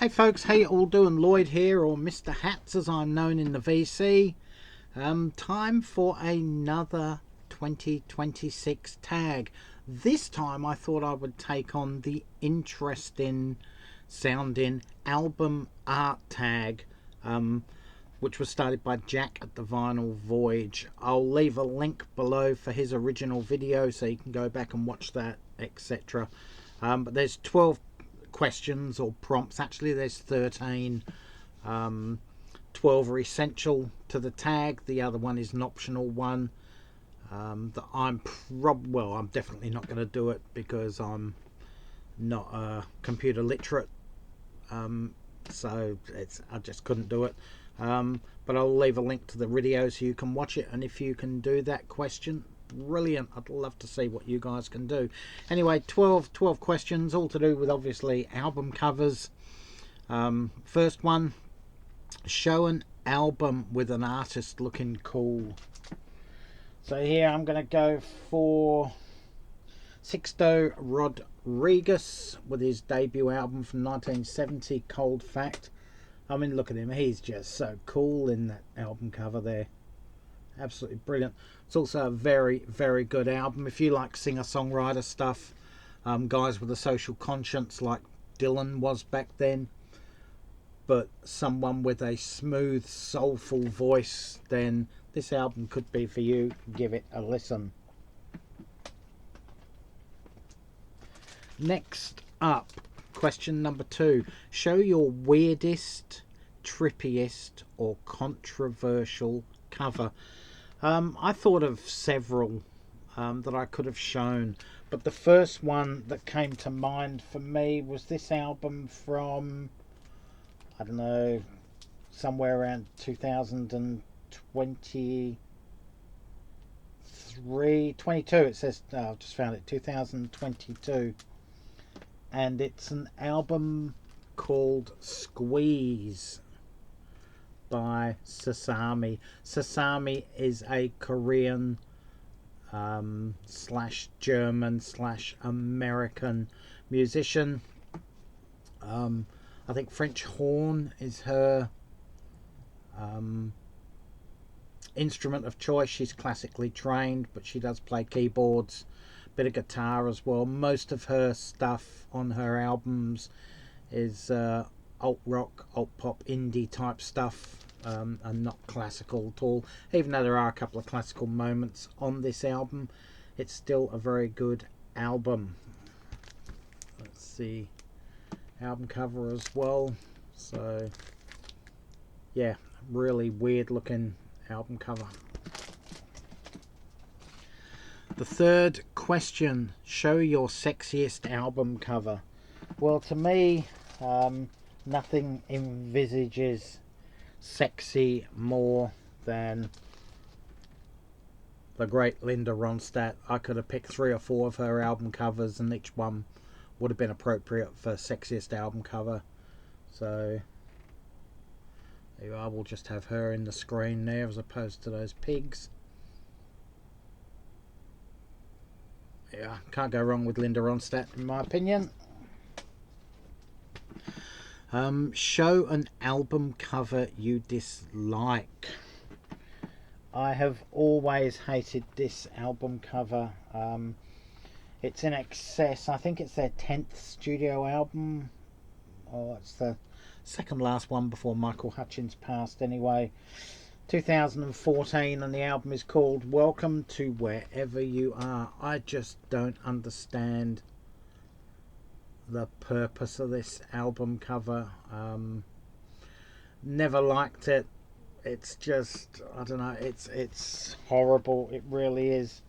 Hey folks, how you all doing? Lloyd here, or Mr. Hats as I'm known in the VC. Time for another 2026 tag. This time I thought I would take on the interesting sounding album art tag, which was started by Jack at the Vinyl Voyage. I'll leave a link below for his original video so you can go back and watch that, etc. But there's 12 questions or prompts. Actually there's 13. 12 are essential to the tag, the other one is an optional one. That I'm definitely not going to do it because I'm not computer literate, so I just couldn't do it. But I'll leave a link to the video so you can watch it, and if you can do that question, brilliant. I'd love to see what you guys can do. Anyway, 12 questions, all to do with obviously album covers. First one, show an album with an artist looking cool. So here I'm going to go for Sixto Rodriguez with his debut album from 1970, Cold Fact. I mean, look at him, he's just so cool in that album cover there. Absolutely brilliant. It's also a very, very good album. If you like singer-songwriter stuff, guys with a social conscience like Dylan was back then, but someone with a smooth, soulful voice, then this album could be for you. Give it a listen. Next up, question number 2. Show your weirdest, trippiest, or controversial cover. I thought of several that I could have shown, but the first one that came to mind for me was this album from, I don't know, somewhere around 2022. It says, I've just found it, 2022, and it's an album called Squeeze by Sasami. Sasami is a Korean slash German slash American musician. I think French horn is her instrument of choice. She's classically trained, but she does play keyboards, bit of guitar as well. Most of her stuff on her albums is alt rock, alt pop, indie type stuff, and not classical at all. Even though there are a couple of classical moments on this album, it's still a very good album. Let's see, album cover as well. So yeah, really weird looking album cover. The third question, show your sexiest album cover. Well, to me, nothing envisages sexy more than the great Linda Ronstadt. I could have picked 3 or 4 of her album covers and each one would have been appropriate for sexiest album cover. So there you are. We'll just have her in the screen there as opposed to those pigs. Yeah, can't go wrong with Linda Ronstadt in my opinion. Show an album cover you dislike. I have always hated this album cover. It's In Excess. I think it's their 10th studio album. Oh, it's the second last one before Michael Hutchence passed anyway. 2014, and the album is called Welcome to Wherever You Are. I just don't understand the purpose of this album cover. Never liked it. It's just, I don't know, it's horrible. It really is.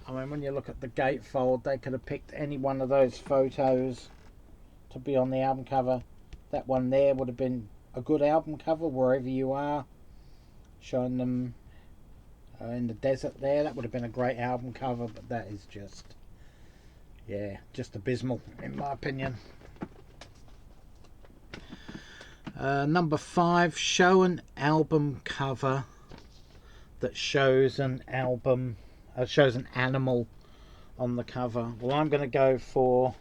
I mean, when you look at the gatefold, they could have picked any one of those photos to be on the album cover. That one there would have been a good album cover, Wherever You Are, showing them in the desert there. That would have been a great album cover, but that is just, yeah, just abysmal in my opinion. Number 5, show an album cover that shows an animal on the cover. Well, I'm going to go for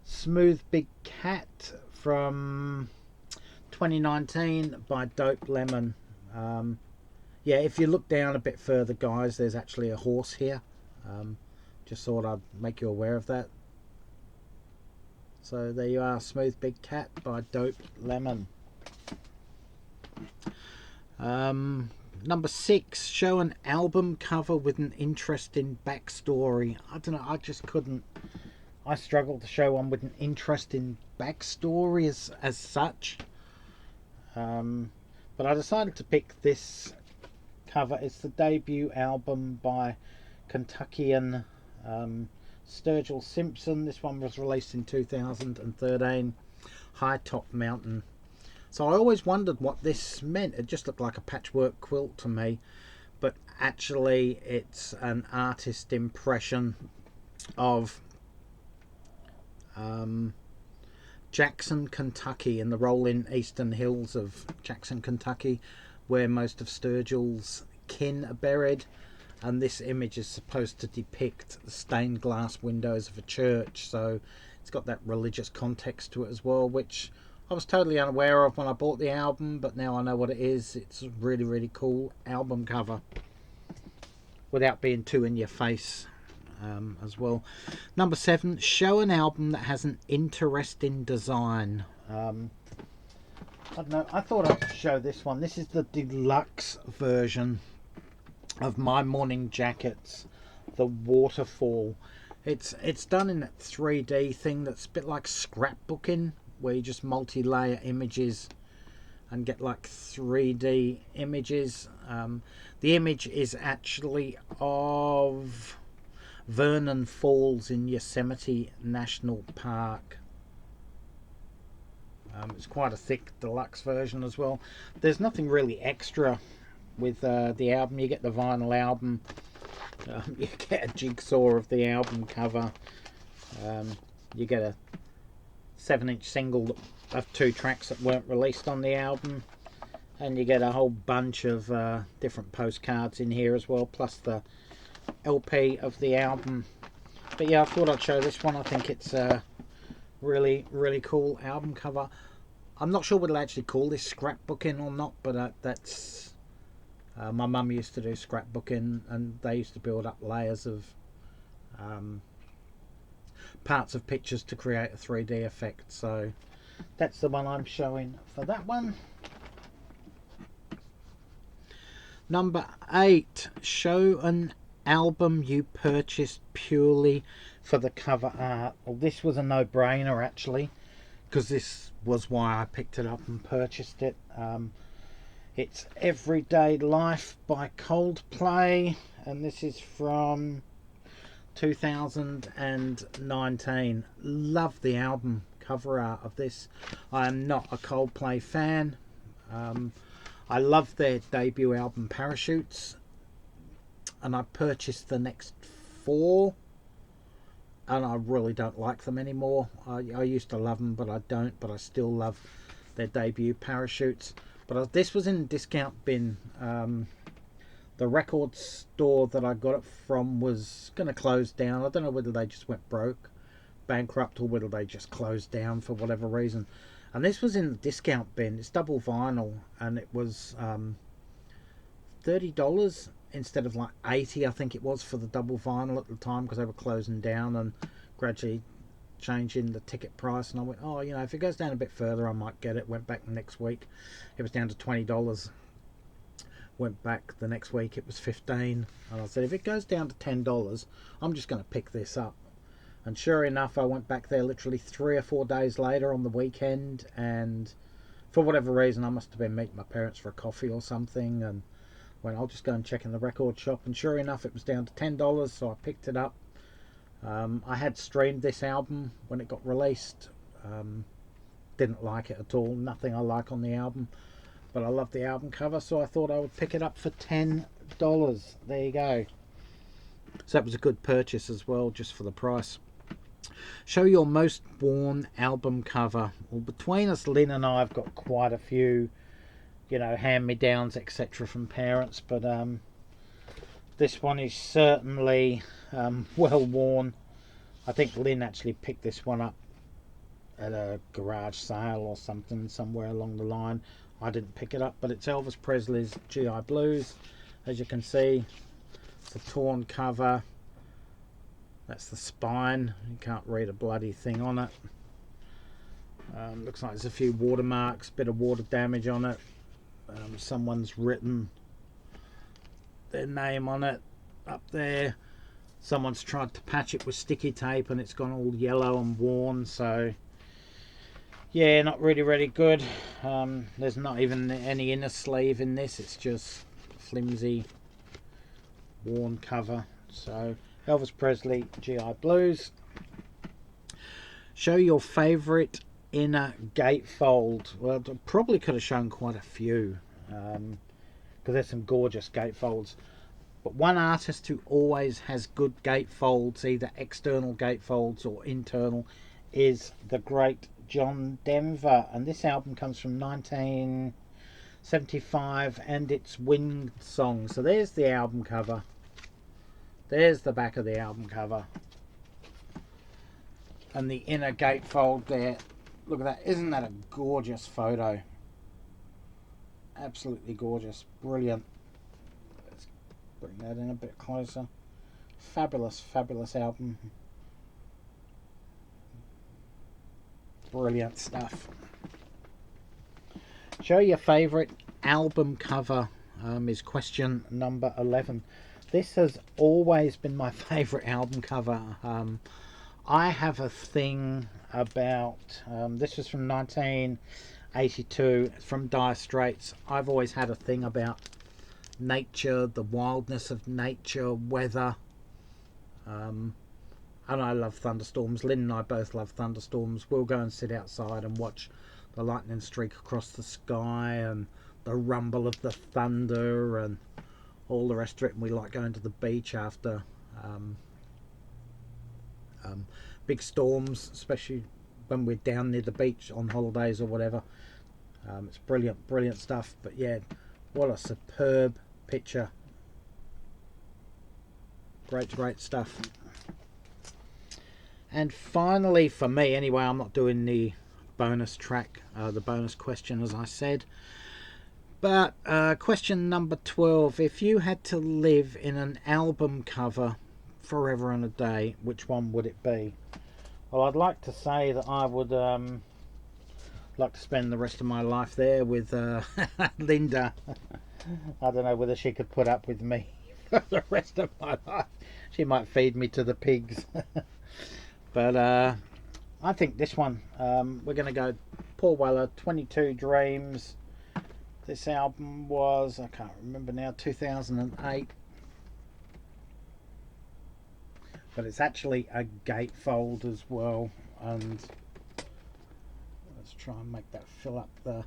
Smooth Big Cat from 2019 by Dope Lemon. Yeah, if you look down a bit further, guys, there's actually a horse here. Just thought I'd make you aware of that. So there you are, Smooth Big Cat by Dope Lemon. Number 6, show an album cover with an interesting backstory. I don't know, I just couldn't. I struggled to show one with an interesting backstory as such. But I decided to pick this cover. It's the debut album by Kentuckian Sturgill Simpson. This one was released in 2013, High Top Mountain. So I always wondered what this meant. It just looked like a patchwork quilt to me, but actually it's an artist impression of Jackson, Kentucky, and the rolling eastern hills of Jackson, Kentucky, where most of Sturgill's kin are buried. And this image is supposed to depict the stained glass windows of a church, so it's got that religious context to it as well, which I was totally unaware of when I bought the album, but now I know what it is. It's a really, really cool album cover, without being too in your face as well. Number 7, show an album that has an interesting design. I don't know, I thought I'd show this one. This is the deluxe version of My Morning Jackets, the Waterfall. It's done in that 3D thing that's a bit like scrapbooking, where you just multi-layer images and get like 3D images. The image is actually of Vernon Falls in Yosemite National Park. It's quite a thick deluxe version as well. There's nothing really extra with the album. You get the vinyl album, you get a jigsaw of the album cover, you get a 7-inch single of 2 tracks that weren't released on the album, and you get a whole bunch of different postcards in here as well, plus the LP of the album. But yeah, I thought I'd show this one. I think it's a really, really cool album cover. I'm not sure whether they'll actually call this scrapbooking or not, but that's my mum used to do scrapbooking, and they used to build up layers of parts of pictures to create a 3D effect. So that's the one I'm showing for that one. Number 8, show an album you purchased purely for the cover art. Well, this was a no-brainer actually, because this was why I picked it up and purchased it. It's Everyday Life by Coldplay, and this is from 2019. Love the album cover art of this. I am not a Coldplay fan. I love their debut album Parachutes, and I purchased the next 4, and I really don't like them anymore. I used to love them, but I don't. But I still love their debut Parachutes. But this was in a discount bin. The record store that I got it from was going to close down. I don't know whether they just went bankrupt, or whether they just closed down for whatever reason. And this was in the discount bin. It's double vinyl, and it was $30 instead of like $80, I think it was, for the double vinyl at the time, because they were closing down and gradually changing the ticket price. And I went, oh, you know, if it goes down a bit further I might get it. Went back the next week, it was down to $20. Went back the next week, it was $15, and I said, if it goes down to $10, I'm just going to pick this up. And sure enough, I went back there literally 3 or 4 days later on the weekend, and for whatever reason, I must have been meeting my parents for a coffee or something, and went, I'll just go and check in the record shop. And sure enough, it was down to $10, so I picked it up. I had streamed this album when it got released. Didn't like it at all. Nothing I like on the album, but I love the album cover, so I thought I would pick it up for $10. There you go. So that was a good purchase as well, just for the price. Show your most worn album cover. Well, between us, Lynn and I have got quite a few, you know, hand-me-downs, etc. from parents, but this one is certainly well worn. I think Lynn actually picked this one up at a garage sale or something somewhere along the line. I didn't pick it up, but it's Elvis Presley's GI Blues. As you can see, it's a torn cover. That's the spine. You can't read a bloody thing on it. Looks like there's a few watermarks, bit of water damage on it. Someone's written their name on it up there. Someone's tried to patch it with sticky tape and it's gone all yellow and worn, so yeah, not really good. There's not even any inner sleeve in this, it's just flimsy worn cover. So Elvis Presley GI Blues. Show your favourite inner gatefold. Well, I probably could have shown quite a few, because there's some gorgeous gatefolds. But one artist who always has good gatefolds, either external gatefolds or internal, is the great John Denver. And this album comes from 1975 and it's Wind Song. So there's the album cover. There's the back of the album cover. And the inner gatefold there. Look at that. Isn't that a gorgeous photo? Absolutely gorgeous. Brilliant. Let's bring that in a bit closer. Fabulous album. Brilliant stuff. Show your favourite album cover is question number 11. This has always been my favourite album cover. I have a thing about, this was from 1982, from Dire Straits. I've always had a thing about nature, the wildness of nature, weather. And I love thunderstorms. Lynn and I both love thunderstorms. We'll go and sit outside and watch the lightning streak across the sky and the rumble of the thunder and all the rest of it. And we like going to the beach after big storms, especially when we're down near the beach on holidays or whatever. It's brilliant stuff. But yeah, what a superb picture. Great stuff. And finally, for me anyway, I'm not doing the bonus track, the bonus question, as I said, but question number 12: if you had to live in an album cover forever and a day, which one would it be? Well, I'd like to say that I would like to spend the rest of my life there with Linda. I don't know whether she could put up with me for the rest of my life. She might feed me to the pigs. But I think this one, we're going to go Paul Weller, 22 Dreams. This album was, I can't remember now, 2008. But it's actually a gatefold as well. And let's try and make that fill up the...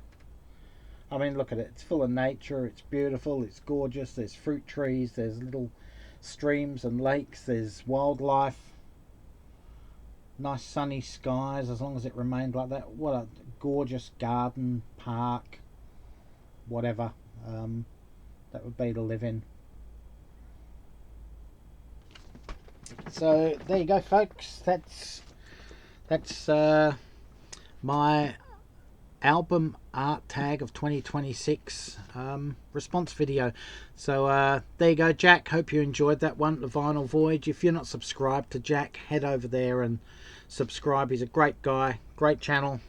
I mean, look at it. It's full of nature. It's beautiful. It's gorgeous. There's fruit trees. There's little streams and lakes. There's wildlife. Nice sunny skies, as long as it remained like that. What a gorgeous garden, park, whatever that would be to live in. So there you go, folks. That's my album art tag of 2026 response video. So there you go, Jack. Hope you enjoyed that one, the Vinyl Voyage. If you're not subscribed to Jack, head over there and subscribe. He's a great guy, great channel.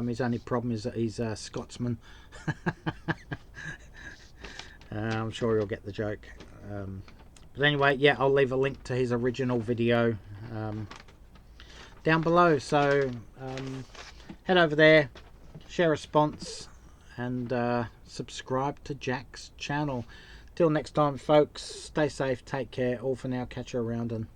His only problem is that he's a Scotsman. I'm sure you'll get the joke. But anyway, yeah, I'll leave a link to his original video down below. So head over there, share a response, and subscribe to Jack's channel. Till next time, folks, stay safe, take care. All for now. Catch you around, and